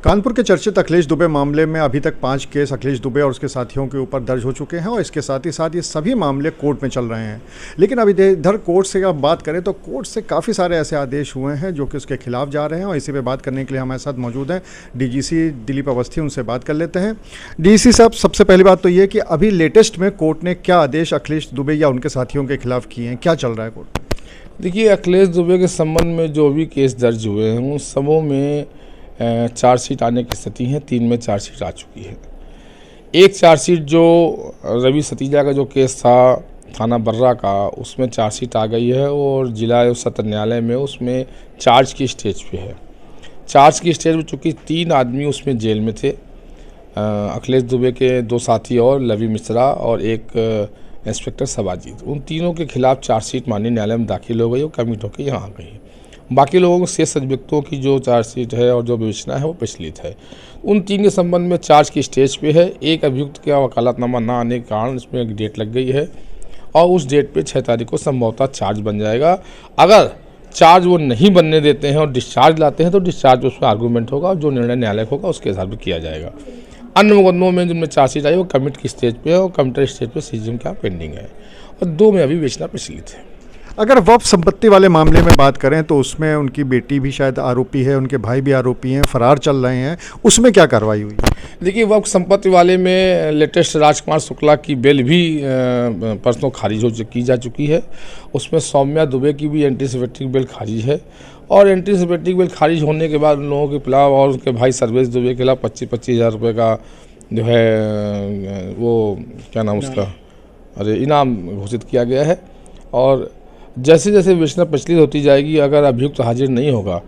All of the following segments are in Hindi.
कानपुर के चर्चित अखिलेश दुबे मामले में अभी तक 5 केस अखिलेश दुबे और उसके साथियों के ऊपर दर्ज हो चुके हैं और इसके साथ ही ये सभी मामले कोर्ट में चल रहे हैं। लेकिन अभी इधर कोर्ट से अब बात करें तो कोर्ट से काफ़ी सारे ऐसे आदेश हुए हैं जो कि उसके खिलाफ जा रहे हैं और इसी पे बात करने के लिए हमारे साथ मौजूद हैं डीजीसी दिलीप अवस्थी। उनसे बात कर लेते हैं। डीजीसी साहब, सबसे पहली बात तो ये कि अभी लेटेस्ट में कोर्ट ने क्या आदेश अखिलेश दुबे या उनके साथियों के खिलाफ किए हैं, क्या चल रहा है कोर्ट? देखिए, अखिलेश दुबे के संबंध में जो भी केस दर्ज हुए हैं उन सबों में चार्जशीट आने की स्थिति है। 3 में चार्जशीट आ चुकी है। एक चार्जशीट जो रवि सतीजा का जो केस था थाना बर्रा का, उसमें चार्जशीट आ गई है और जिला एवं सत्र न्यायालय में उसमें चार्ज की स्टेज पे है। चार्ज की स्टेज में चूँकि 3 आदमी उसमें जेल में थे, अखिलेश दुबे के 2 साथी और लवी मिश्रा और एक इंस्पेक्टर सबाजीत, उन तीनों के खिलाफ चार्जशीट माननीय न्यायालय में दाखिल हो गई और कमिट होकर यहाँ आ गई। बाकी लोगों को शेष अभियुक्तों की जो चार्जशीट है और जो विवेचना है वो प्रचलित है। उन 3 के संबंध में चार्ज की स्टेज पे है। एक अभियुक्त का वकालतनामा ना आने के कारण इसमें एक डेट लग गई है और उस डेट पे 6 तारीख को संभवतः चार्ज बन जाएगा। अगर चार्ज वो नहीं बनने देते हैं और डिस्चार्ज लाते हैं तो डिस्चार्ज उस पर आर्गूमेंट होगा और जो निर्णय न्यायालय होगा उसके हिसाब से किया जाएगा। अन्य मुकदमों में जिनमें चार्जशीट आई वो कमिट की स्टेज पे है और कमिटेड स्टेज पे सीजीएम का पेंडिंग है और 2 में अभी विवेचना प्रचलित है। अगर वक्फ संपत्ति वाले मामले में बात करें तो उसमें उनकी बेटी भी शायद आरोपी है, उनके भाई भी आरोपी हैं, फरार चल रहे हैं, उसमें क्या कार्रवाई हुई? देखिए, वक्फ संपत्ति वाले में लेटेस्ट राजकुमार शुक्ला की बेल भी परसों खारिज की जा चुकी है। उसमें सौम्या दुबे की भी एंटीसिपेटिक बेल खारिज है और एंटीसिपेटिक बेल खारिज होने के बाद उन लोगों के खिलाफ और उनके भाई सर्वेश दुबे के खिलाफ 25-25 हज़ार रुपये का जो है वो क्या नाम उसका इनाम घोषित किया गया है। और जैसे जैसे विवेचना प्रचलित होती जाएगी, अगर अभियुक्त हाजिर नहीं होगा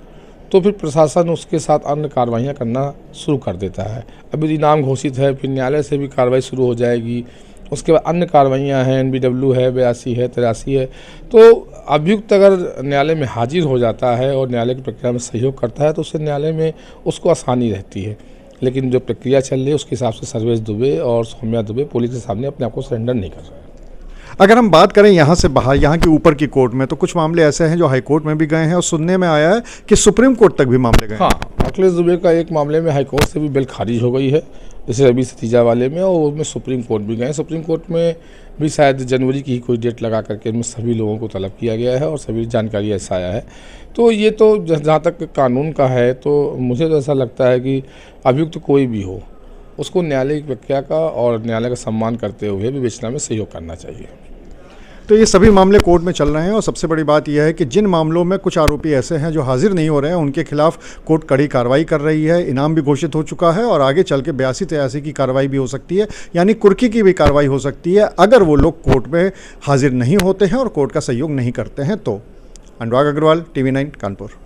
तो फिर प्रशासन उसके साथ अन्य कार्रवाइयाँ करना शुरू कर देता है। अभी इनाम घोषित है, फिर न्यायालय से भी कार्रवाई शुरू हो जाएगी। उसके बाद अन्य कार्रवाइयाँ हैं, NBW है, 82 है, 83 है। तो अभियुक्त अगर न्यायालय में हाजिर हो जाता है और न्यायालय की प्रक्रिया में सहयोग करता है तो उससे न्यायालय में उसको आसानी रहती है। लेकिन जो प्रक्रिया चल रही है उसके हिसाब से सर्वेश दुबे और सौम्या दुबे पुलिस के सामने अपने आप को सरेंडर नहीं कर रहे हैं। अगर हम बात करें यहाँ से बाहर, यहाँ के ऊपर की कोर्ट में, तो कुछ मामले ऐसे हैं जो हाई कोर्ट में भी गए हैं और सुनने में आया है कि सुप्रीम कोर्ट तक भी मामले गए। हाँ, अखिलेश दुबे का एक मामले में हाई कोर्ट से भी बेल खारिज हो गई है, जैसे रवि सतीजा वाले में, और उसमें सुप्रीम कोर्ट भी गए। सुप्रीम कोर्ट में भी शायद जनवरी की ही कोई डेट लगा करके इनमें सभी लोगों को तलब किया गया है और सभी जानकारी ऐसा आया है। तो ये तो जहाँ तक कानून का है तो मुझे तो ऐसा लगता है कि अभियुक्त कोई भी हो उसको न्यायालय की प्रक्रिया का और न्यायालय का सम्मान करते हुए विवेचना में सहयोग करना चाहिए। तो ये सभी मामले कोर्ट में चल रहे हैं और सबसे बड़ी बात यह है कि जिन मामलों में कुछ आरोपी ऐसे हैं जो हाजिर नहीं हो रहे हैं उनके खिलाफ कोर्ट कड़ी कार्रवाई कर रही है। इनाम भी घोषित हो चुका है और आगे चल के 82-83 की कार्रवाई भी हो सकती है, यानी कुर्की की भी कार्रवाई हो सकती है अगर वो लोग कोर्ट में हाजिर नहीं होते हैं और कोर्ट का सहयोग नहीं करते हैं तो। अनुराग अग्रवाल, TV9 कानपुर।